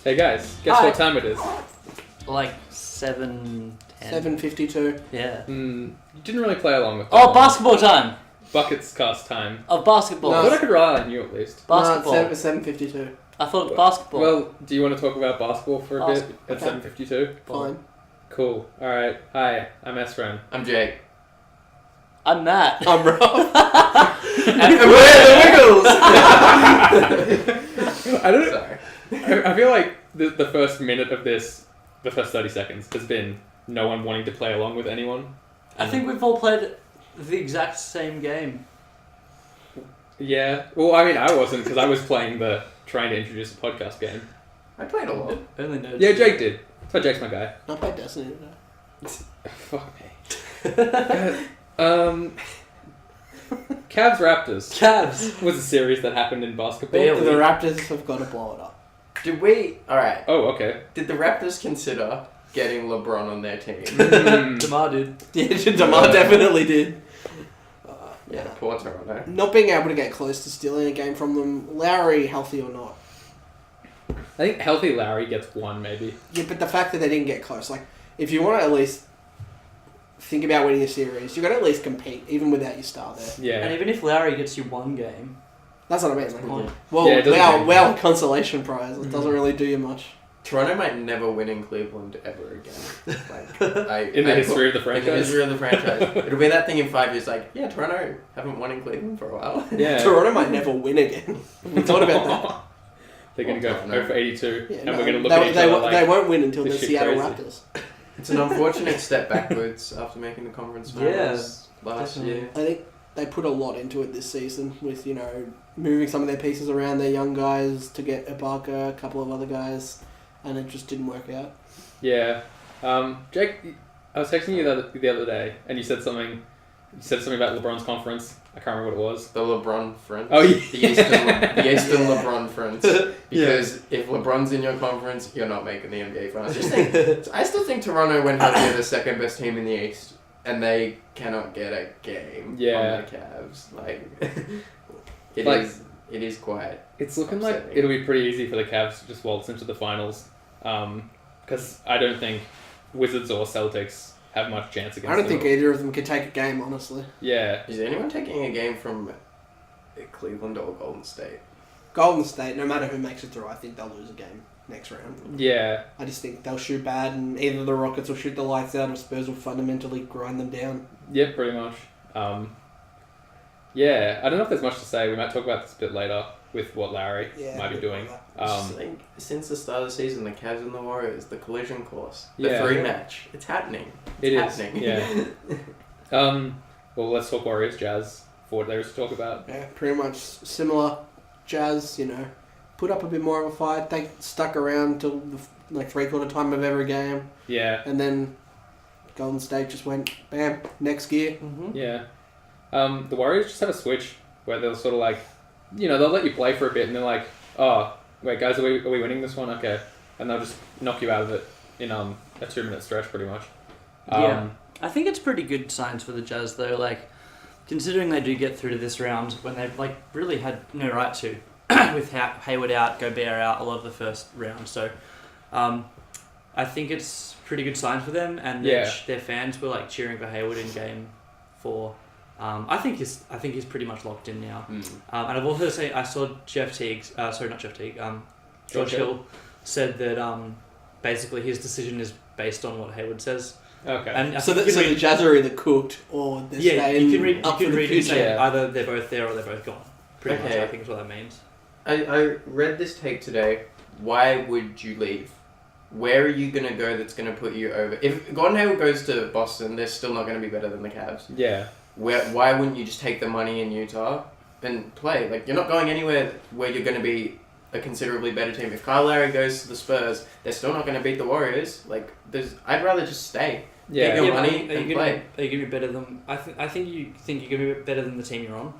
Hey guys, guess what time it is? Like 7:10. 7:52. Yeah. You didn't really play along with that. Oh, basketball time. Bucketscast time. Of basketball. I thought I could rely on you at least. Basketball. No, it's 7:52. I thought basketball. Well, do you want to talk about basketball for a bit at Okay. 7:52? Fine. Cool. Alright. Hi, I'm Esran. I'm Jake. I'm Matt. I'm Rob. And we're the Wiggles! I don't know. Sorry. I feel like the first minute of this, the first 30 seconds, has been no one wanting to play along with anyone. I think we've all played the exact same game. Yeah. Well, I mean, I wasn't because I was playing trying to introduce a podcast game. I played a lot. Only knows. Yeah, Jake did. So Jake's my guy. I played Destiny today. Fuck me. Cavs Raptors Cavs. was a series that happened in basketball. Barely. The Raptors have got to blow it up. Did we... Alright. Oh, okay. Did the Raptors consider getting LeBron on their team? DeMar did. Yeah, DeMar definitely did. Yeah, poor Toronto. Not being able to get close to stealing a game from them, Lowry, healthy or not. I think healthy Lowry gets one, maybe. Yeah, but the fact that they didn't get close, like, if you want to at least think about winning a series, you've got to at least compete, even without your star there. Yeah. And even if Lowry gets you one game, That's what I mean. Come Like, on. well, Yeah, it doesn't well, consolation prize. It doesn't really do you much. Toronto might never win in Cleveland ever again. In the history of the franchise? In the history of the franchise. It'll be that thing in 5 years, like, yeah, Toronto haven't won in Cleveland for a while. Yeah. Toronto might never win again. We thought about that. They're going to go No. for 82, Yeah, and no, we're going to look they, at each they, other won't- like... they won't win until the this shit Seattle crazy. Raptors. It's an unfortunate step backwards after making the conference finals last definitely. year. I think they put a lot into it this season with, moving some of their pieces around, their young guys to get Ibaka, a couple of other guys, and it just didn't work out. Yeah. Jake, I was texting you the other day, and you said something. You said something about LeBron's conference. I can't remember what it was. The LeBron front. Oh, yeah. The Eastern LeBron front. Because if LeBron's in your conference, you're not making the NBA finals. I still think Toronto went out to be the second best team in the East, and they cannot get a game on the Cavs. It is quite. It's looking upsetting. like it'll be pretty easy for the Cavs to just waltz into the finals. Because I don't think Wizards or Celtics have much chance against I don't them. think either of them could take a game, honestly. Yeah. Is anyone taking a game from Cleveland or Golden State? Golden State, no matter who makes it through, I think they'll lose a game next round. Yeah. I just think they'll shoot bad, and either the Rockets will shoot the lights out, or Spurs will fundamentally grind them down. Yeah, pretty much. Yeah, I don't know if there's much to say. We might talk about this a bit later with what Lowry might be doing. Just think, since the start of the season, the Cavs and the Warriors, the collision course, the Yeah. 3-match, it's happening. It It's is. happening. Yeah. Well, let's talk Warriors, Jazz. For what there is to talk about. Yeah, pretty much similar. Jazz, put up a bit more of a fight. They stuck around till the three-quarter time of every game, Yeah. and then Golden State just went, bam, next gear. Mm-hmm. Yeah. The Warriors just have a switch where they'll sort of like, they'll let you play for a bit and they're like, oh, wait, guys, are we winning this one? Okay. And they'll just knock you out of it in a 2-minute stretch pretty much. Yeah. I think it's pretty good signs for the Jazz though, considering they do get through to this round when they've really had no right to with Hayward out, Gobert out a lot of the first round. So I think it's pretty good signs for them, and their fans were cheering for Hayward in game 4. I think he's pretty much locked in now. And I've also I saw George Hill said that basically his decision is based on what Hayward says. Okay. And so the Jazz are either cooked or they're staying you can read up for the him future. say either they're both there or they're both gone. Pretty much, Okay. I think is what that means. I read this take today. Why would you leave? Where are you going to go that's going to put you over? If Gordon Hayward goes to Boston, they're still not going to be better than the Cavs. Yeah. Why wouldn't you just take the money in Utah and play? You're not going anywhere where you're going to be a considerably better team. If Kyle Lowry goes to the Spurs, they're still not going to beat the Warriors. I'd rather just stay. Yeah. Get your but money and play. Are you going to be better than... I think you think you're going to be better than the team you're on.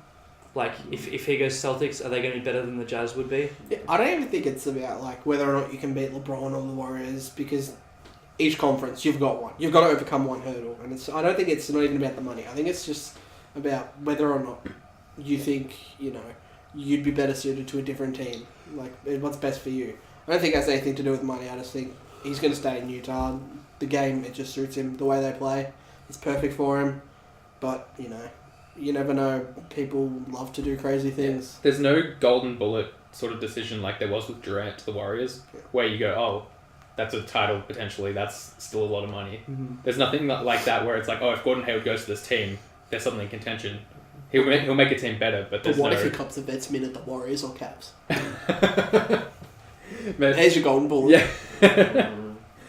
If he goes Celtics, are they going to be better than the Jazz would be? Yeah, I don't even think it's about whether or not you can beat LeBron or the Warriors, because each conference you've got one. You've got to overcome one hurdle, and I don't think it's not even about the money. I think it's just about whether or not you think you'd be better suited to a different team. What's best for you. I don't think it has anything to do with money. I just think he's going to stay in Utah. The game, it just suits him. The way they play, it's perfect for him. But, you know, you never know. People love to do crazy things. There's no golden bullet sort of decision like there was with Durant to the Warriors, where you go, oh, that's a title potentially. That's still a lot of money. Mm-hmm. There's nothing like that where it's like, oh, if Gordon Hayward goes to this team, there's something in contention. He'll make a team better, but there's But what no... if he comes the vets minute the Warriors or Cavs? There's your golden bullet. Yeah.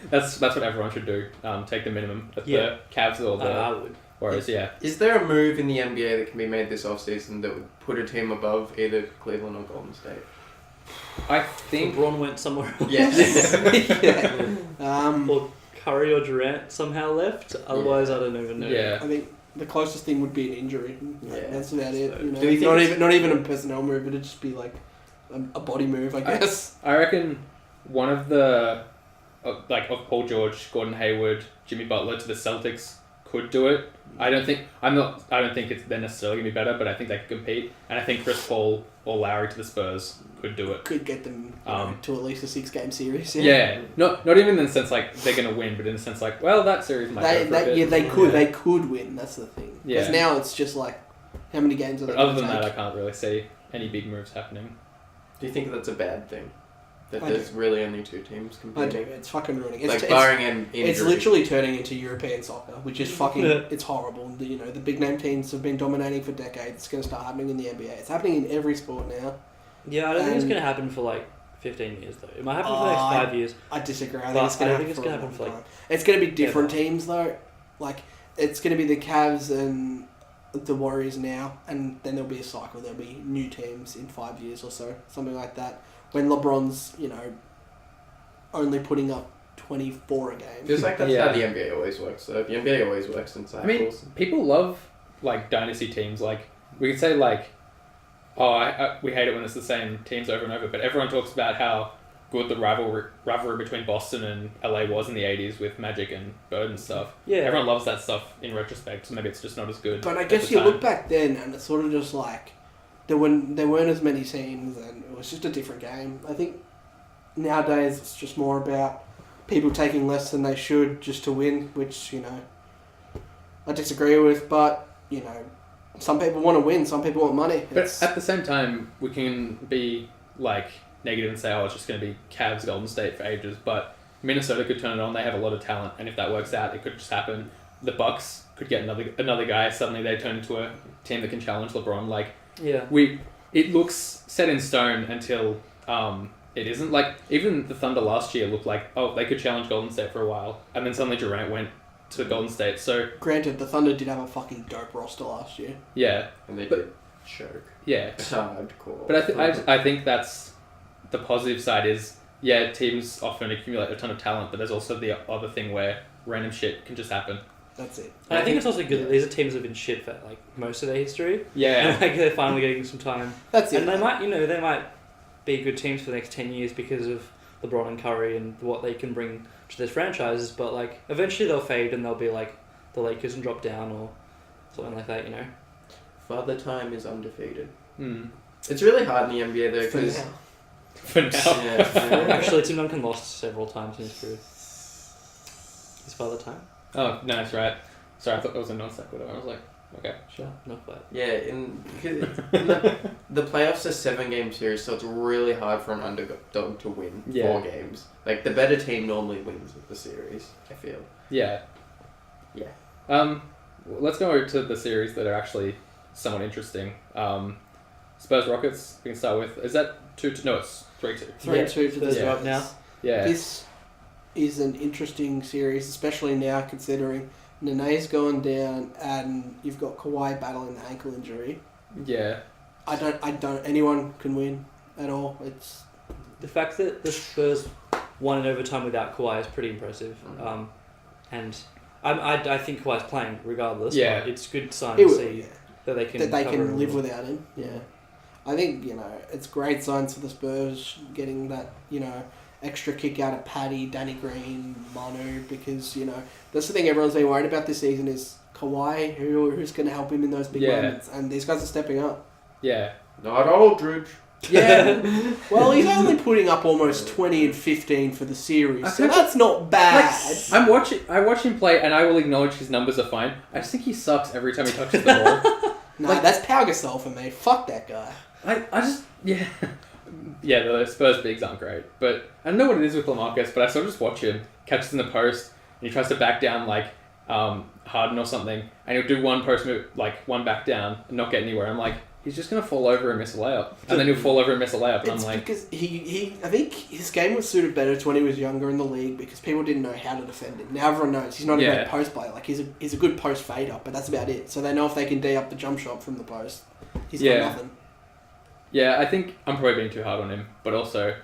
That's what everyone should do. Take the minimum. The Cavs or I would. Warriors, yeah. Is there a move in the NBA that can be made this offseason that would put a team above either Cleveland or Golden State? I think... LeBron went somewhere else. Yes. Or Curry or Durant somehow left. Otherwise, I don't even know. Yeah. I think the closest thing would be an injury. Yeah. That's about it. So, You know? do you think not even a personnel move. It'd just be like a body move, I guess. I reckon one of the... of Paul George, Gordon Hayward, Jimmy Butler to the Celtics could do it. I don't think they're necessarily gonna be better, but I think they could compete. And I think Chris Paul or Lowry to the Spurs could do it. Could get them to at least a 6-game series. Yeah. Not even in the sense like they're gonna win, but in the sense like, well, that series might go for a bit. They could win. That's the thing. Because now it's just like, how many games are they? But other than that, I can't really see any big moves happening. Do you think that's a bad thing? That I there's really only two teams I competing? do. It's fucking ruining. Barring an injury. It's literally turning into European soccer, which is fucking. It's horrible. The big name teams have been dominating for decades. It's going to start happening in the NBA. It's happening in every sport now. Yeah, I don't think it's going to happen for like 15 years though. It might happen for the next 5 years. I disagree. I But think it's going to happen for a long time. It's going to be different teams though. Like it's going to be the Cavs and the Warriors now, and then there'll be a cycle. There'll be new teams in 5 years or so, something like that. When LeBron's, only putting up 24 a game. Feels like that's how the NBA always works. So the NBA always works in cycles. I mean, people love like dynasty teams. Like we could say like, we hate it when it's the same teams over and over. But everyone talks about how good the rivalry between Boston and LA was in the 80s with Magic and Bird and stuff. Yeah. Everyone loves that stuff in retrospect. So maybe it's just not as good. But I guess you look back then, and it's sort of just like there weren't as many teams, and it was just a different game. I think nowadays it's just more about people taking less than they should just to win, which I disagree with. But some people want to win, some people want money. But at the same time, we can be like negative and say, oh, it's just going to be Cavs, Golden State for ages. But Minnesota could turn it on. They have a lot of talent, and if that works out, it could just happen. The Bucks could get another guy. Suddenly, they turn into a team that can challenge LeBron. Like, it looks set in stone until it isn't. Like, even the Thunder last year looked like, oh, they could challenge Golden State for a while, and then suddenly Durant went to Golden State. So, granted, the Thunder did have a fucking dope roster last year. Yeah, and they did choke. Yeah, hardcore. But I think that's the positive side is, teams often accumulate a ton of talent, but there's also the other thing where random shit can just happen. That's it. And I think it's also good that these are teams that have been shit for like most of their history. Yeah. And they're finally getting some time. That's it. And they might be good teams for the next 10 years because of LeBron and Curry and what they can bring to their franchises, but like eventually they'll fade and they'll be like the Lakers and drop down or something like that, Father Time is undefeated. It's really hard in the NBA though, because for now. Actually, Tim Duncan lost several times in his career. His Father Time. Oh, no, that's right. Sorry, I thought that was a non sequitur. I was like, okay, sure. No fight. Yeah, the playoffs are 7-game series, so it's really hard for an underdog to win 4 games. Like, the better team normally wins the series, I feel. Yeah. Let's go over to the series that are actually somewhat interesting. Spurs Rockets, we can start with. Is that 2-2? No, it's 3-2. 3-2 for the Spurs Spurs. up now. Yeah. This is an interesting series, especially now considering Nene's going down and you've got Kawhi battling the ankle injury. Yeah. Anyone can win at all. It's the fact that the Spurs won in overtime without Kawhi is pretty impressive. And I think Kawhi's playing regardless. Yeah. But it's a good sign to see that they can live without him. Yeah. I think, it's great signs for the Spurs getting that, extra kick out of Paddy, Danny Green, Manu, because, that's the thing everyone's been worried about this season is Kawhi, who's going to help him in those big moments, and these guys are stepping up. Yeah. Not Aldridge. Yeah. Well, he's only putting up almost 20 and 15 for the series, so that's not bad. I watch him play, and I will acknowledge his numbers are fine. I just think he sucks every time he touches the ball. No, that's Pau Gasol for me. Fuck that guy. Yeah, the Spurs bigs aren't great, but I don't know what it is with LaMarcus, but I sort of just watch him, catches in the post, and he tries to back down like Harden or something, and he'll do one post move, like one back down, and not get anywhere. I'm like, he's just going to fall over and miss a layup. And then he'll fall over and miss a layup, and I'm like... because I think his game was suited better to when he was younger in the league because people didn't know how to defend him. Now everyone knows he's not a great post player. Like, he's a good post fader, but that's about it. So they know if they can D up the jump shot from the post, he's got nothing. Yeah, I think I'm probably being too hard on him, but also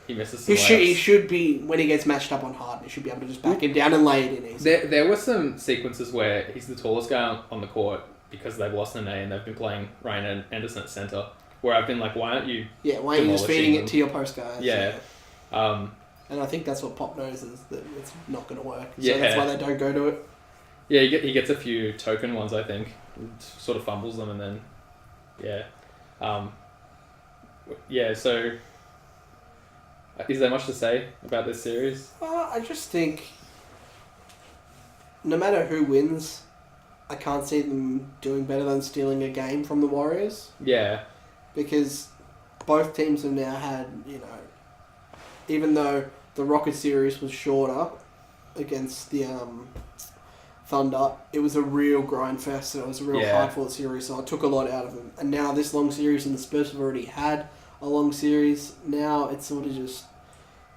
he misses some he should be, when he gets matched up on Harden, he should be able to just back him down and lay it in easy. There were some sequences where he's the tallest guy on the court, because they've lost an A and they've been playing Ryan Anderson at centre, where I've been like, why aren't you just feeding it to your post guys? Yeah. And I think that's what Pop knows, is that it's not going to work. So that's why they don't go to it. Yeah, he gets a few token ones, I think. Sort of fumbles them and then... so... Is there much to say about this series? I just think... no matter who wins... I can't see them doing better than stealing a game from the Warriors. Yeah. Because both teams have now had, even though the Rocket series was shorter against the Thunder, it was a real grind fest and it was a real hard-fought series, so it took a lot out of them. And now this long series, and the Spurs have already had a long series, now it's sort of just...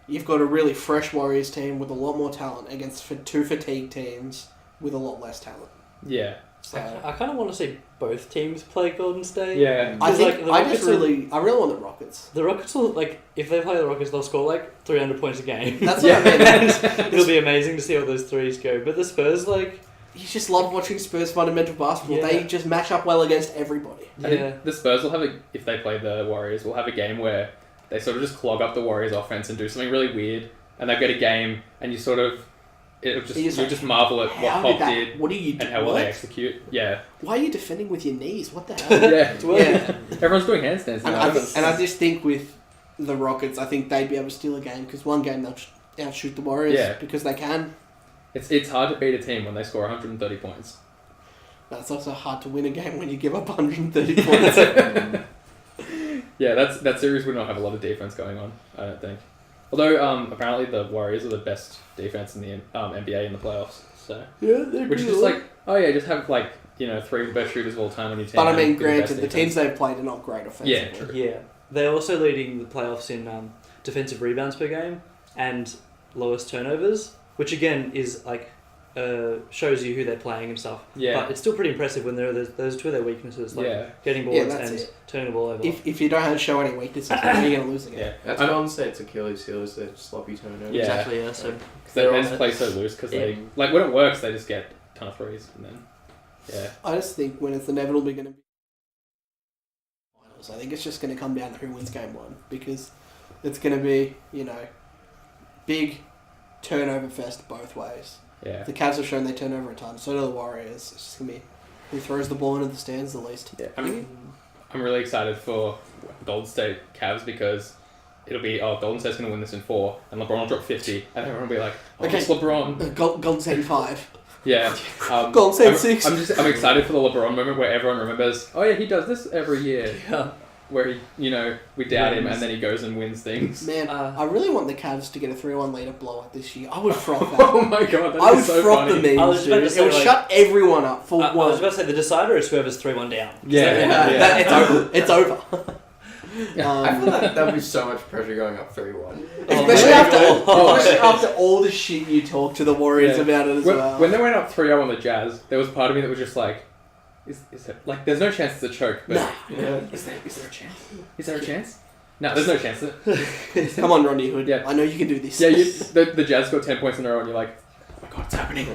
you've got a really fresh Warriors team with a lot more talent against two fatigued teams with a lot less talent. Yeah. So I kind of want to see both teams play Golden State. Yeah. I really want the Rockets. The Rockets will, if they play the Rockets, they'll score 300 points a game. That's what I mean. It'll be amazing to see all those threes go. But the Spurs, you just love watching Spurs fundamental basketball. Yeah. They just match up well against everybody. Yeah. The Spurs will have if they play the Warriors, will have a game where they sort of just clog up the Warriors' offense and do something really weird, and they'll get a game, and you sort of... you'll just marvel at what Pop did. What are you doing? And how well they execute. Yeah. Why are you defending with your knees? What the hell? Yeah. Everyone's doing handstands now. And I just think with the Rockets, I think they'd be able to steal a game, because one game they'll outshoot the Warriors because they can. It's hard to beat a team when they score 130 points. But it's also hard to win a game when you give up 130 points. Yeah, that series would not have a lot of defense going on, I don't think. Although, apparently the Warriors are the best defense in the NBA in the playoffs. So which is just just have three of the best shooters of all time on your team. But I mean, granted, the teams they've played are not great offensively. Yeah, true. Yeah. They're also leading the playoffs in defensive rebounds per game and lowest turnovers, which again is shows you who they're playing and stuff. Yeah. But it's still pretty impressive when those two of their weaknesses, getting boards and turning the ball over. If you don't show any weaknesses, then you're going to lose again. Yeah. That's Golden State's Achilles heel, is their sloppy turnovers. Yeah. Exactly, yeah. So they just play so loose because they... when it works, they just get a ton of threes and then... Yeah. I just think when it's inevitably going to be finals, I think it's just going to come down to who wins game one, because it's going to be, big turnover fest both ways. Yeah. The Cavs have shown they turn over a ton. So do the Warriors. It's just going to be who throws the ball into the stands the least. Yeah. I'm really excited for Golden State Cavs, because it'll be, Golden State's going to win this in 4, and LeBron will drop 50, and everyone will be like, it's LeBron. Golden State in 5. Yeah. Golden State 6. I'm excited for the LeBron moment where everyone remembers, he does this every year. Yeah. Where we doubt him and then he goes and wins things. Man, I really want the Cavs to get a 3-1 lead blowout this year. I would froth that. Oh my god, that is so funny. I would froth the memes, dude. It would shut everyone up for one. I was about to say the decider is whoever's 3-1 down. Yeah. It's over. It's over. I feel like there'll be so much pressure going up 3-1. Especially after all the shit you talk to the Warriors about it as well. When they went up 3-0 on the Jazz, there was part of me that was just like, is there, there's no chance it's a choke, but is there a chance? Is there a chance? No, there's no chance. Come on, Rodney Hood. Yeah. I know you can do this. Yeah, the Jazz got 10 points in a row and you're like, oh my god, it's happening.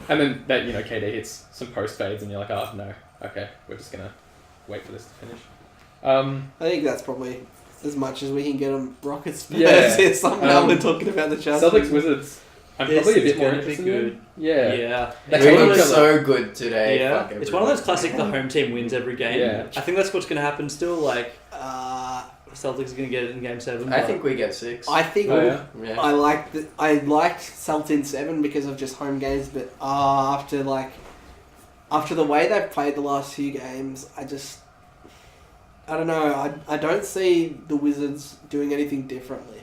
And then that, KD hits some post fades and you're like, oh no, okay, we're just going to wait for this to finish. I think that's probably as much as we can get on Rockets-Spurs here somehow. We're talking about the Jazz. Celtics-Wizards. I'm probably a bit more interested good. Yeah. They look so good today. Yeah. It's one of those classic the home team wins every game. Yeah. I think that's what's going to happen still. Celtics are going to get it in Game 7. I think we get 6. I think Oh, yeah? Yeah. I liked Celtics in 7 because of just home games, but after the way they've played the last few games, I don't know. I don't see the Wizards doing anything differently.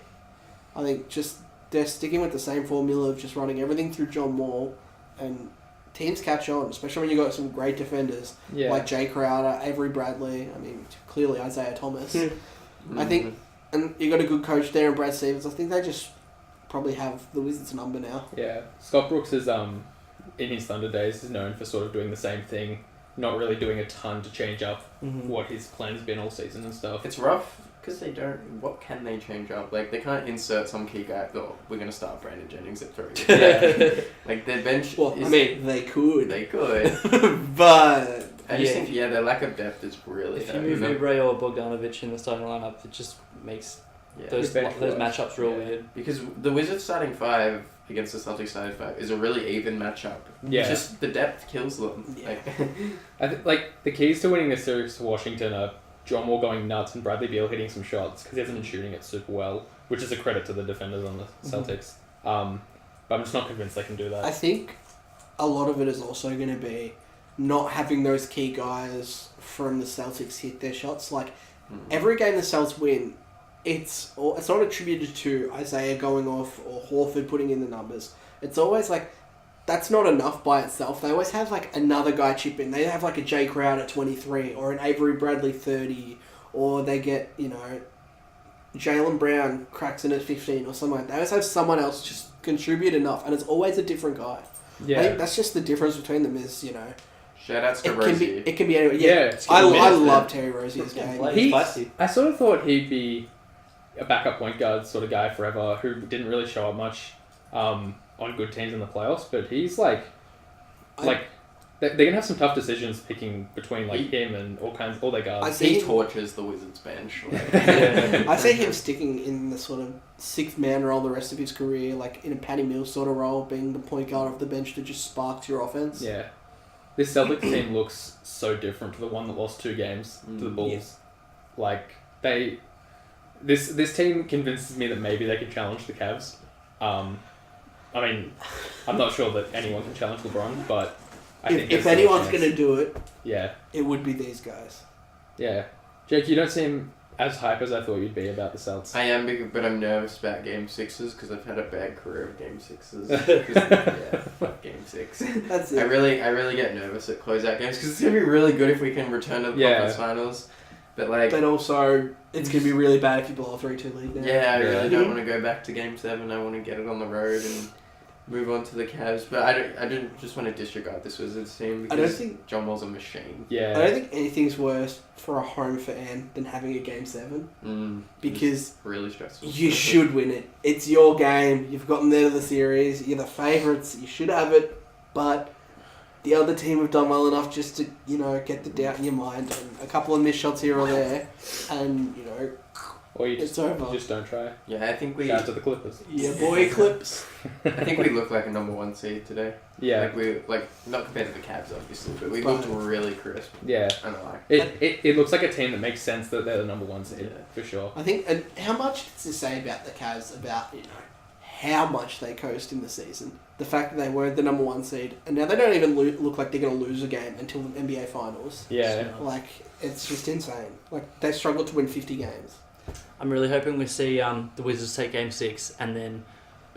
I think just they're sticking with the same formula of just running everything through John Wall, and teams catch on, especially when you got some great defenders like Jay Crowder, Avery Bradley. I mean, clearly Isaiah Thomas. I think, and you got a good coach there in Brad Stevens. I think they just probably have the Wizards' number now. Yeah, Scott Brooks is in his Thunder days is known for sort of doing the same thing, not really doing a ton to change up what his plan's been all season and stuff. It's rough because they don't. What can they change up? Like they can't insert some key guy. Oh, we're gonna start Brandon Jennings at 3. Yeah. Like their bench. Well, I mean, they could. They could. But I just think their lack of depth is really. If you move Oubre or Bogdanovic in the starting lineup, it just makes those matchups real weird. Because the Wizards starting 5 against the Celtics starting 5 is a really even matchup. Yeah. It's just the depth kills them. Yeah. Like the keys to winning this series to Washington are John Wall going nuts and Bradley Beal hitting some shots because he hasn't been shooting it super well, which is a credit to the defenders on the Celtics. But I'm just not convinced they can do that. I think a lot of it is also going to be not having those key guys from the Celtics hit their shots. Like every game the Celtics win, it's not attributed to Isaiah going off or Horford putting in the numbers. It's always like that's not enough by itself. They always have like another guy chip in. They have like a Jay Crowder at 23 or an Avery Bradley 30, or they get Jaylen Brown cracks in at 15 or something like that. They always have someone else just contribute enough, and it's always a different guy. Yeah, I think that's just the difference between them is Shoutouts to Rosie. It can be anyone. Yeah, I love Terry Rozier's game. I sort of thought he'd be a backup point guard sort of guy forever who didn't really show up much on good teams in the playoffs, but he's they're gonna have some tough decisions picking between him and all their guards. He tortures the Wizards bench. I see him sticking in the sort of 6th man role the rest of his career, like in a Patty Mills sort of role, being the point guard off the bench that just sparks your offense. Yeah. This Celtics team looks so different to the one that lost 2 games to the Bulls. Yeah. This team convinces me that maybe they can challenge the Cavs. I mean, I'm not sure that anyone can challenge LeBron, but I think if anyone's going to do it, it would be these guys. Yeah. Jake, you don't seem as hype as I thought you'd be about the Celtics. I am, but I'm nervous about Game 6s because I've had a bad career of Game 6s. Fuck Game 6. That's it. I really get nervous at closeout games because it's going to be really good if we can return to the conference finals. But also, it's going to be really bad if you blow a 3-2 lead now. Yeah, I really don't want to go back to Game 7. I want to get it on the road and move on to the Cavs. But I didn't just want to disregard this Wizards team because I don't think John Wall's a machine. Yeah. I don't think anything's worse for a home fan than having a Game 7. Because really stressful. you should win it. It's your game. You've gotten there to the series. You're the favourites. You should have it. But the other team have done well enough just to, get the doubt in your mind and a couple of missed shots here or there, and or you it's over. Just don't try. Yeah, I think we. Shout out to the Clippers. Yeah, boy, Clips. I think we look like a number 1 seed today. Yeah. Not compared to the Cavs, obviously, but we looked really crisp. Yeah. And I like it looks like a team that makes sense that they're the number 1 seed for sure. I think, and how much does it say about the Cavs about how much they coast in the season? The fact that they weren't the number 1 seed, and now they don't even look like they're going to lose a game until the NBA Finals. Yeah. It's just insane. They struggled to win 50 games. I'm really hoping we see the Wizards take Game 6 and then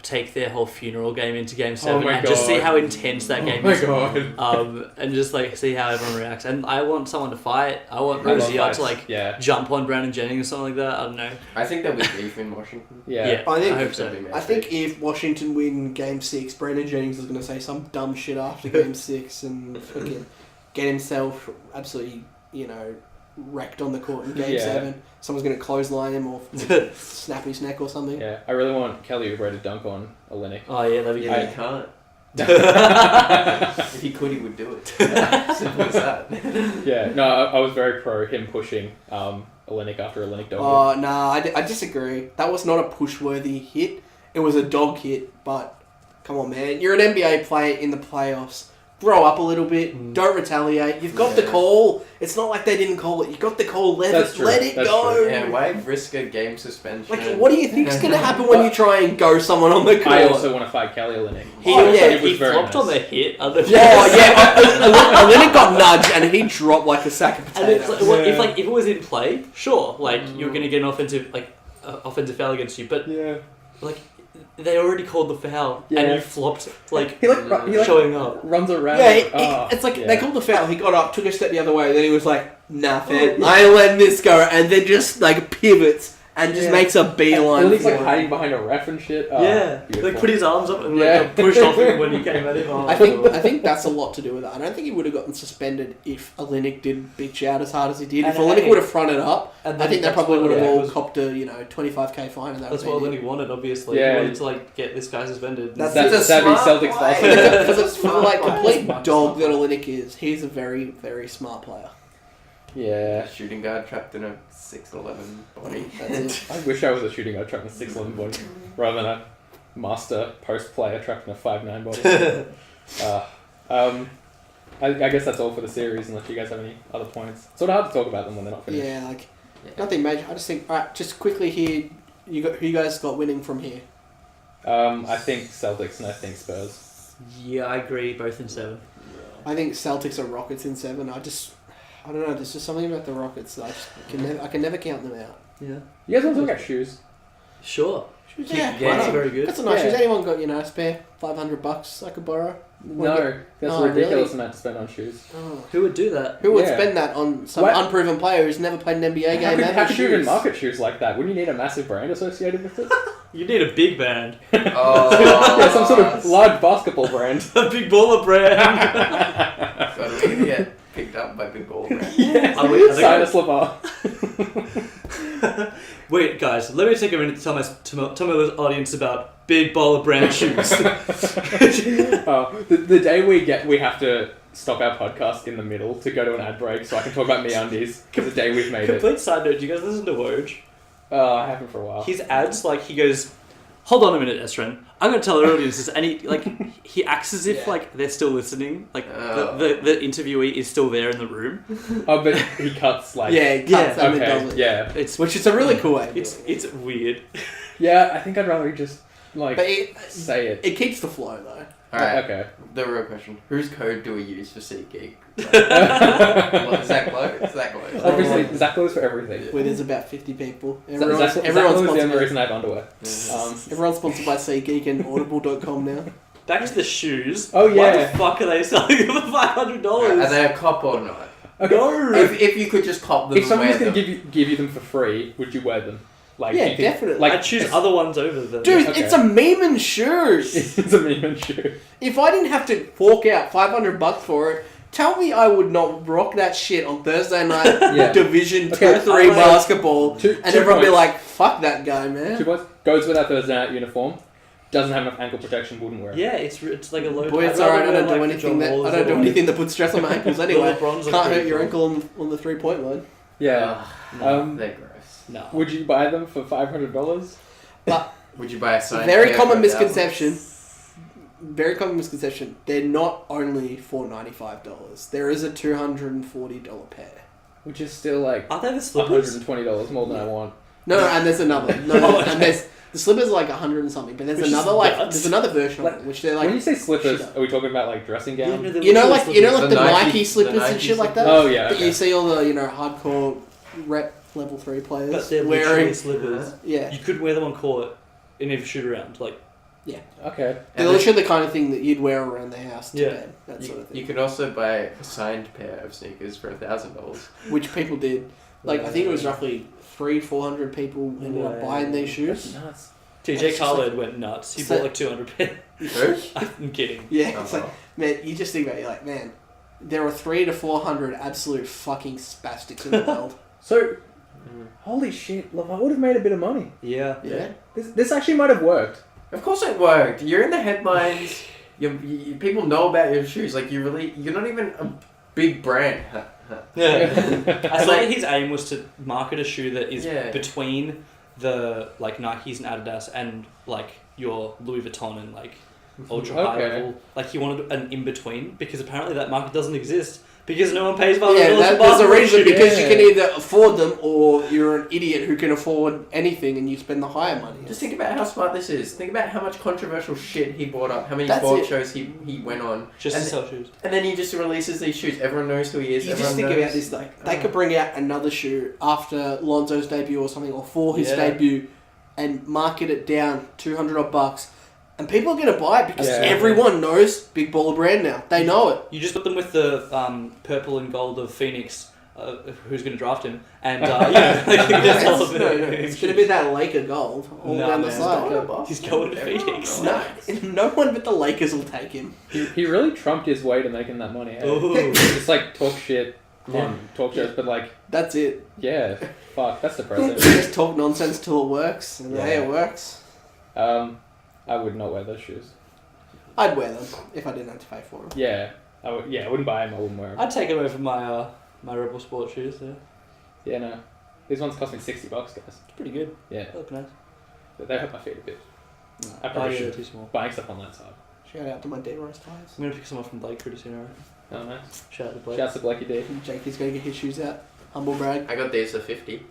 take their whole funeral game into Game 7 and just see how intense that game is. And just see how everyone reacts. And I want someone to fight. I want Rozier to jump on Brandon Jennings or something like that. I don't know. I think there'll be beef in Washington. Yeah, I hope so. I think if Washington win Game 6, Brandon Jennings is going to say some dumb shit after Game 6 and fucking get himself absolutely, wrecked on the court in Game 7. Someone's going to clothesline him or snap his neck or something. Yeah, I really want Kelly Oubre to dunk on Olynyk. Oh yeah, that'd be good. Yeah, he can't. If he could, he would do it. Simple as that. Yeah, no, I was very pro him pushing Olynyk after Olynyk dog. Oh, nah, I disagree. That was not a push-worthy hit. It was a dog hit, but come on, man. You're an NBA player in the playoffs. grow up a little bit. Don't retaliate. You've got the call. It's not like they didn't call it. You got the call. Let it go. True. Yeah, why risk a game suspension? Like, what do you think's going to happen when you try and go someone on the court? I also want to fight Kelly Olynyk. He flopped on the hit. Olynyk got nudged and he dropped like a sack of potatoes. And it's if it was in play, sure, like you're going to get an offensive foul against you, but like they already called the foul and you flopped like showing up. Runs around. It's like they called the foul. He got up, took a step the other way, then he was like, "Nah, fam, I ain't letting this go," and then just like pivots and just makes a beeline. And he's like hiding behind a ref and shit. Like put his arms up and like pushed off him when he came at him. I think that's a lot to do with it. I don't think he would have gotten suspended if Olynyk didn't bitch out as hard as he did. If Olynyk would have fronted up, I think they probably would have all copped a $25,000 fine. And that's what Olynyk wanted, obviously. He wanted to like get this guy suspended. That's a savvy Celtics fast. Because it's for like complete dog that Olynyk is. He's a very, very smart player. Yeah. Shooting guard trapped in a 6'11" body. I wish I was a shooting guard trapped in a 6'11" body rather than a master post player trapped in a 5'9" body. I guess that's all for the series unless you guys have any other points. It's sort of hard to talk about them when they're not finished. Yeah, nothing major. I just think, alright, just quickly here, who you guys got winning from here? I think Celtics and I think Spurs. Yeah, I agree. Both in 7. I think Celtics or Rockets in 7. I don't know. There's just something about the Rockets that I can never count them out. Yeah. You guys want to talk about shoes? Sure. Yeah, that's very good. Got some nice shoes. Anyone got spare $500 I could borrow? No, that's a ridiculous amount to spend on shoes. Oh. Who would do that? Who would spend that on some unproven player who's never played an NBA game? How could you even market shoes like that? Wouldn't you need a massive brand associated with it? You need a big band. Yeah, some sort of large basketball brand. A big baller brand. So we get picked up by big baller brand. Yes. Sign a slipper. Wait, guys, let me take a minute to tell my audience about big baller brand shoes. The day we have to stop our podcast in the middle to go to an ad break so I can talk about MeUndies because the day we've made it. Complete side note, do you guys listen to Woj? I haven't for a while. His ads, he goes, hold on a minute, Esren. I'm going to tell our audiences, and he acts as if they're still listening. The interviewee is still there in the room. Oh, but he cuts and it does it. Yeah. Which is a really cool way. It's weird. Yeah, I think I'd rather just say it. It keeps the flow though. Alright, okay. The real question. Whose code do we use for SeatGeek? Zach Lowe? Obviously, Zach Lowe's for everything. Where there's about 50 people. Everyone's the only reason I have underwear. Everyone's sponsored by SeatGeek and Audible.com now. Back to the shoes. Oh, yeah. Why the fuck are they selling them for $500? Are they a cop or not? Okay. No! If you could just cop them if someone was going to give you them for free, would you wear them? Definitely. I'd choose other ones over them. Dude, it's a meme and shoes. It's a meme and shoe. If I didn't have to fork out $500 for it, tell me I would not rock that shit on Thursday night Division 2-3 basketball, and everyone be like, "Fuck that guy, man." 2 points. Goes with our Thursday night uniform. Doesn't have enough ankle protection. Wouldn't wear it. Yeah, it's like a low. Boy, it's alright. I don't do anything that puts stress on my ankles anyway. Can't hurt your ankle on the 3-point line. Yeah. They're gross. No. Would you buy them for $500? But would you buy a signed very pair common for misconception. Very common misconception. They're not only for $95. There is a $240 pair, which is still like aren't they the slippers? $120 more than I want. No, and there's another. And there's the slippers are like 100 and something, but there's there's another version of it, which they're like. When you say slippers, are we talking about like dressing gown? Yeah, you know the Nike slippers and shit like that. Oh yeah. That you see all the hardcore rep level 3 players but they're wearing slippers. Yeah. You couldn't wear them on court in a shoot around, Yeah. Okay. They're literally the kind of thing that you'd wear around the house to bed. That sort of thing. You could also buy a signed pair of sneakers for $1,000. Which people did. I think it was roughly 300-400 people ended up buying these shoes. Nuts. TJ Khaled went nuts. He bought 200 pairs. I'm kidding. Yeah, it's man, you just think about it, you're like, man, there are 300 to 400 absolute fucking spastics in the world. So, holy shit, look, I would have made a bit of money. Yeah. This actually might have worked. Of course it worked. You're in the headlines. People know about your shoes. You're not even a big brand. Yeah. I think his aim was to market a shoe that is between the Nikes and Adidas and your Louis Vuitton and ultra high Okay. level. Like he wanted an in between because apparently that market doesn't exist because no one pays $500 Yeah, for there's a basketball reason shoes. because you can either afford them or you're an idiot who can afford anything and you spend the higher money. Just think about how smart this is. Think about how much controversial shit he brought up, how many That's sports it. shows he went on. Just and to sell shoes. And then he just releases these shoes. Everyone knows who he is. You Everyone just think knows. about this, like they could bring out another shoe after Lonzo's debut or something, or for his Yeah. debut, and market it down $200, and people are gonna buy it because Yeah. everyone knows Big Baller Brand now. They know it. You just put them with the purple and gold of Phoenix, who's going to draft him, and that's all of it. No, it's gonna be that Laker gold all Nah, down the man. side. He's going to Phoenix. No, no one but the Lakers will take him. He really trumped his way to making that money. Eh? Ooh. Just like talk shit Yeah. on talk shows, but like, That's it. yeah, fuck, that's depressing. Just talk nonsense till it works, and hey, Yeah. it works. I would not wear those shoes. I'd wear them if I didn't have to pay for them. Yeah, I wouldn't buy them. I wouldn't wear them. I'd take it away from my my Rebel Sport shoes. Yeah, Yeah, no, these ones cost me $60, guys. it's pretty good. Yeah, They look nice. but they hurt my feet a bit. No, I probably yeah, should. too small. Buying stuff online side. Shout out to my D-Rose ties. I'm gonna pick some up from Blake pretty soon. Alright. Oh, nice. Shout out to Blake. Shouts to Blakey D. Jakey's gonna get his shoes out. Humble brag. I got these for 50.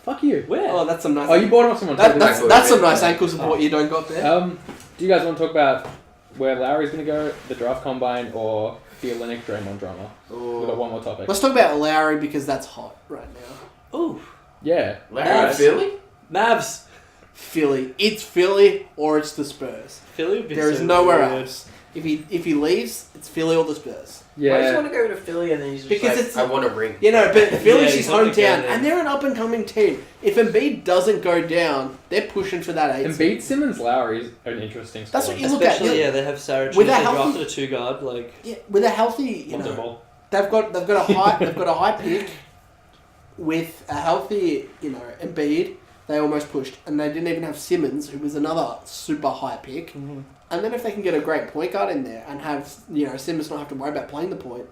Fuck you. Where? Oh, that's some nice. Oh, you bought them off someone. That's some nice ankle support you don't got there. Do you guys want to talk about where Lowry's going to go, the draft combine, or the Olynyk Draymond drama? We've got one more topic. Let's talk about Lowry because that's hot right now. Ooh, Yeah. Larry Nice. Philly? Mavs. Philly. It's Philly or it's the Spurs. Philly would be There is so nowhere weird. else. If he leaves, it's Philly or the Spurs. I just Yeah. want to go to Philly and then he's just Because like, it's- I want a ring. You know, but Philly's his he's not gonna go hometown, there. and they're an up-and-coming team. If Embiid doesn't go down, they're pushing for that 8. Embiid, Simmons, Lowry is an interesting squad. That's what you look at. Especially, yeah, they have Saric. With They a healthy- drafted a 2 guard. Like, Yeah, with a healthy, you Lonzo know, Ball. they've got a high pick with a healthy, you know, Embiid. They almost pushed, and they didn't even have Simmons, who was another super high pick. And then if they can get a great point guard in there and have, you know, Simmons not have to worry about playing the point,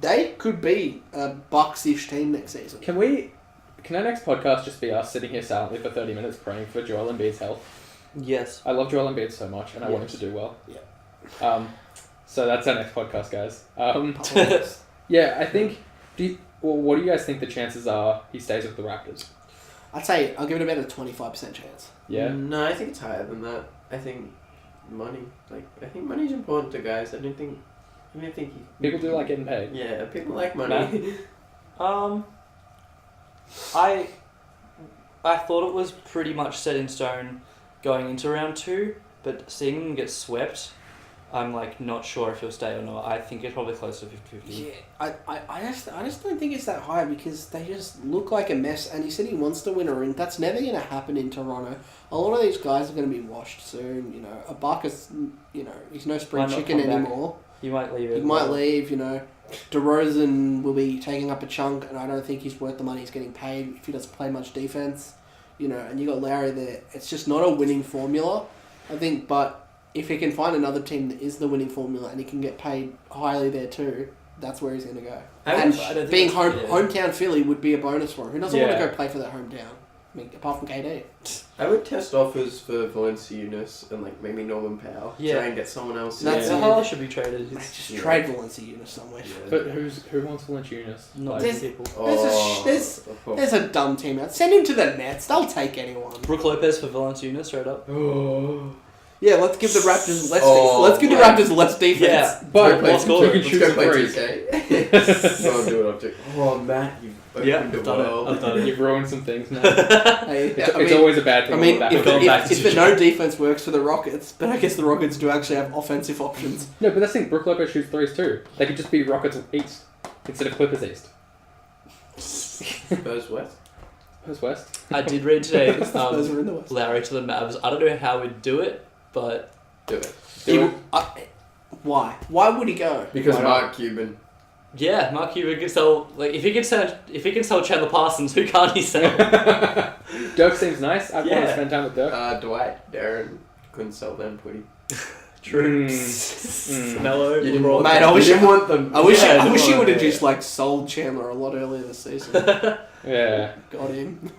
they could be a Bucks-ish team next season. Can our next podcast just be us sitting here silently for 30 minutes praying for Joel Embiid's health? yes. I love Joel Embiid so much, and I want him to do well. Yeah. So that's our next podcast, guys. Yeah, I think... what do you guys think the chances are he stays with the Raptors? I'd say I'll give it about a 25% chance. Yeah? No, I think it's higher than that. I think money. I think money's important to guys. I don't think he... People do like getting paid. Yeah, people like money. I thought it was pretty much set in stone going into round 2, but seeing them get swept, I'm like not sure if he'll stay or not. I think it's probably close to 50-50. Yeah, I just don't think it's that high because they just look like a mess. And he said he wants to win a ring. That's never going to happen in Toronto. A lot of these guys are going to be washed soon. You know, Ibaka's, you know, he's no spring Might not chicken come back. anymore. You might leave it. He might leave. You know, DeRozan will be taking up a chunk, and I don't think he's worth the money he's getting paid if he doesn't play much defense. You know, and you got Lowry there. It's just not a winning formula, I think. But if he can find another team that is the winning formula and he can get paid highly there too, that's where he's going to go. I And I don't think being that's- hometown Philly would be a bonus for him. Who doesn't want Yeah. to go play for that hometown? I mean, apart from KD. I would test offers for Valanciunas and like maybe Norman Powell. Yeah. Try and get someone else. That's Yeah, it. Hall should be traded. Just Yeah. trade Valanciunas somewhere. Yeah. But who wants Valanciunas? Not There's- many people. There's a dumb team out. Send him to the Nets. They'll take anyone. Brooke Lopez for Valanciunas, straight up. Yeah, let's give the Raptors less. Oh, Let's give the yeah. Raptors less defense. Yeah. But Let's go. you can Let's shoot go some play threes. 2K. Go do it object. Oh, Matt, you've opened Yeah, the I've done it. world. I've done it. You've ruined some things now. Hey, It's always a bad thing. I mean, going back. if, going back if to the no defense works for the Rockets, but I guess the Rockets do actually have offensive options. No, but that's the thing. Brook Lopez shoots threes too. They could just be Rockets East instead of Clippers East. Spurs West. Who's West? I did read today Those are in the West. Lowry to the Mavs. I don't know how we'd do it, but Do it. Why? Why would he go? Because Why not? Mark Cuban. yeah, Mark Cuban can sell. Like if he can sell Chandler Parsons, who can't he sell? Dirk seems nice. I'd want Yeah. to spend time with Dirk. Dwight, Darren couldn't sell them pretty. True. Melo. You didn't LeBron. want Mate, them. I wish you didn't want them. I wish Yeah, I no, would have yeah. just like sold Chandler a lot earlier this season. Yeah. Got him.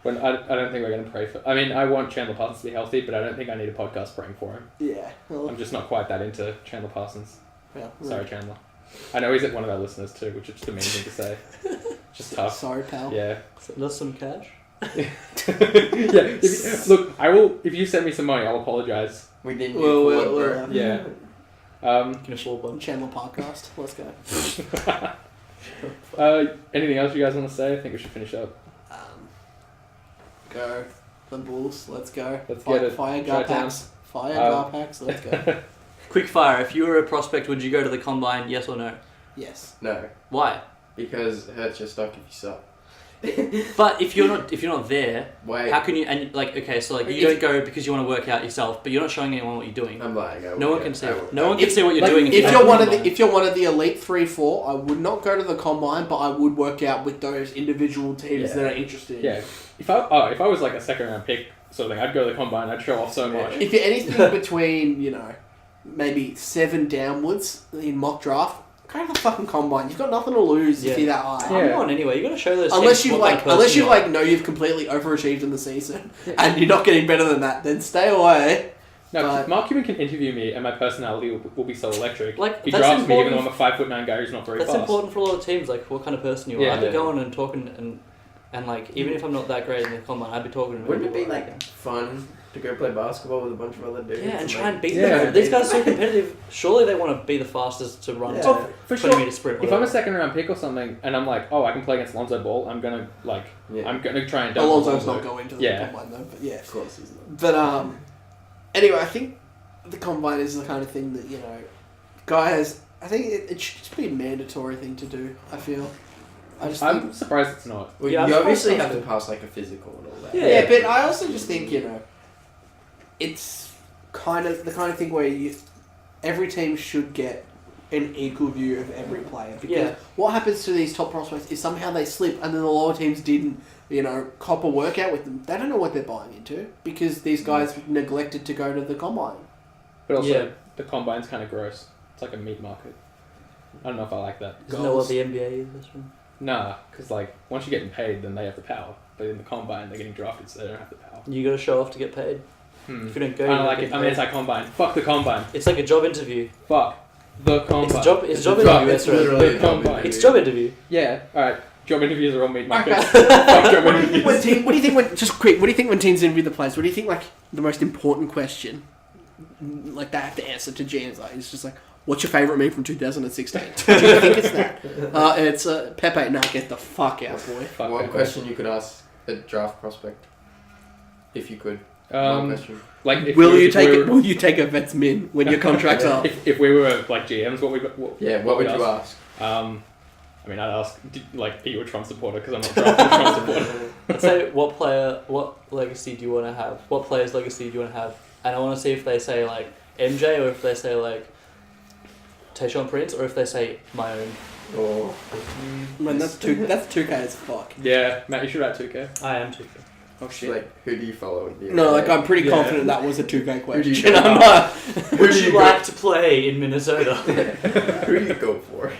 When I don't think we're going to pray for... I mean, I want Chandler Parsons to be healthy, but I don't think I need a podcast praying for him. Yeah. Well, I'm just not quite that into Chandler Parsons. well, Sorry, Chandler. I know he's one of our listeners too, which is just a mean thing to say. Just tough. Sorry, pal. Yeah. Send us some cash. Yeah. Look, I will... If you send me some money, I'll apologise. We didn't Well, Yeah. Can afford one. Chandler podcast. Let's go. Anything else you guys want to say? I think we should finish up. Go. The Bulls. Let's go. Let's get it. Fire Chi-town. Garpax. Fire Garpax. Let's go. Quick fire. If you were a prospect, would you go to the combine? Yes or no? Yes. No, Why? because it hurts your stock if you suck. But if you're not there, Wait, how can you? And like, okay, so like you don't go because you want to work out yourself, but you're not showing anyone what you're doing. I'm lying. No one can see. No one can see what you're Like, doing. if you you're don't one of combine. the if you're one of the elite 3-4, I would not go to the combine, but I would work out with those individual teams Yeah. that are interested. Yeah. If I was like a second round pick sort of thing, I'd go to the combine. I'd show off so much. If you're anything between, maybe 7 downwards in mock draft, go to the fucking combine. You've got nothing to lose if Yeah. you're that high. Yeah. Come on, anyway. You got to show those. Unless teams you what kind of unless person you are. know you've completely overachieved in the season and you're not getting better than that, then stay away. No, But- Mark Cuban can interview me and my personality will be so electric. Like, He that's drafts me even though important. I'm a 5'9" guy who's not very That's fast. important for a lot of teams. Like what kind of person you are. Yeah. I'd be going and talking and like even if I'm not that great in the combine, I'd be talking to Wouldn't it be people like fun to go play basketball with a bunch of other dudes? yeah, and like, try and beat Yeah. them. These guys are so competitive. Surely they want to be the fastest to run. Yeah. Oh, for 20 sure. meter sprint. If I'm a whatever. second round pick or something and I'm like, oh, I can play against Lonzo Ball, I'm gonna Yeah. I'm gonna try and dunk Alonso's Lonzo. not going to the Yeah. combine though, but yeah. Of course he's not. But anyway, I think the combine is the kind of thing that guys. I think it should just be a mandatory thing to do. I feel. I just think, I'm surprised it's not. Well, Yeah, you I'm obviously surprised have to pass like a physical and all that. yeah, but I also just think it's kind of the kind of thing where every team should get an equal view of every player because Yeah. what happens to these top prospects is somehow they slip and then the lower teams didn't cop a workout with them. They don't know what they're buying into because these guys neglected to go to the combine. But also Yeah. the combine's kind of gross. It's like a meat market. I don't know if I like that. Isn't that what the NBA is? This one? Nah, because like once you're getting paid, then they have the power. But in the combine, they're getting drafted, so they don't have the power. You got to show off to get paid. Hmm. If you don't go, I you don't like get it. I'm paid. anti-combine. Fuck the combine. It's like a job interview. Fuck the combine. It's a job. It's a job a interview. job- That's it's right. literally a The job combine. interview. It's a job interview. Yeah. All right. Job interviews are all meat markets. Okay. Fuck job interviews. What do you think when just quick? What do you think when teams interview the players? What do you think like the most important question, like they have to answer to GMs? Like it's just like, what's your favorite meme from 2016? Do you think it's that? It's Pepe. Nah, get the fuck out, boy. Fuck What that. question you could ask a draft prospect? If you could. One Um, question. like if Will we, you if take we it? were, Will you take a vet's min when your contract's up? if we were like GMs, what What would you ask? I mean, I'd ask, are you a Trump supporter? Because I'm not drafting a Trump supporter. Let's say what legacy do you want to have? What player's legacy do you want to have? And I want to see if they say like MJ or if they say like Tayshaun Prince or if they say my own. Or Man, that's 2K as fuck. Yeah, Matt, you should write 2K. I am too. Oh shit. like, who do you follow? In the No, NBA? like I'm pretty Yeah. confident that was a 2K Who do you question. go I'm for? not. Would you like to play in Minnesota? Who do you go for?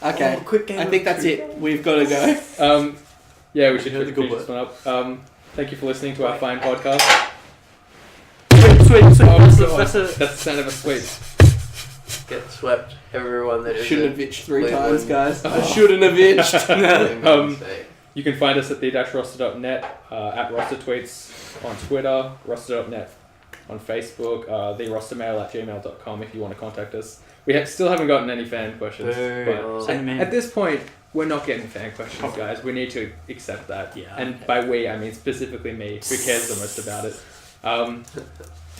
Okay, Oh, quick game I think of that's two. it. We've got to go. Yeah, we should Heard the finish good this one up. Thank you for listening to our fine podcast. Sweet. Oh, that's a- that's the sound of a sweet. Get swept. Everyone that is Shouldn't have itched 3 Cleveland. times, guys. I shouldn't have itched. You can find us at the-roster.net, at roster tweets on Twitter, roster.net on Facebook, therostermail@gmail.com if you want to contact us. We still haven't gotten any fan questions. Boo. But Send 'em in. at this point, we're not getting fan questions, guys. We need to accept that. Yeah. And by we, I mean specifically me, who cares the most about it.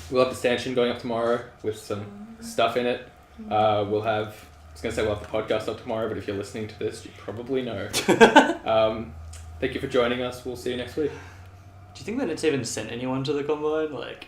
We'll have the stanchion going up tomorrow with some stuff in it. We'll have the podcast up tomorrow, but if you're listening to this, you probably know. Thank you for joining us. We'll see you next week. Do you think that it's even sent anyone to the combine? Like,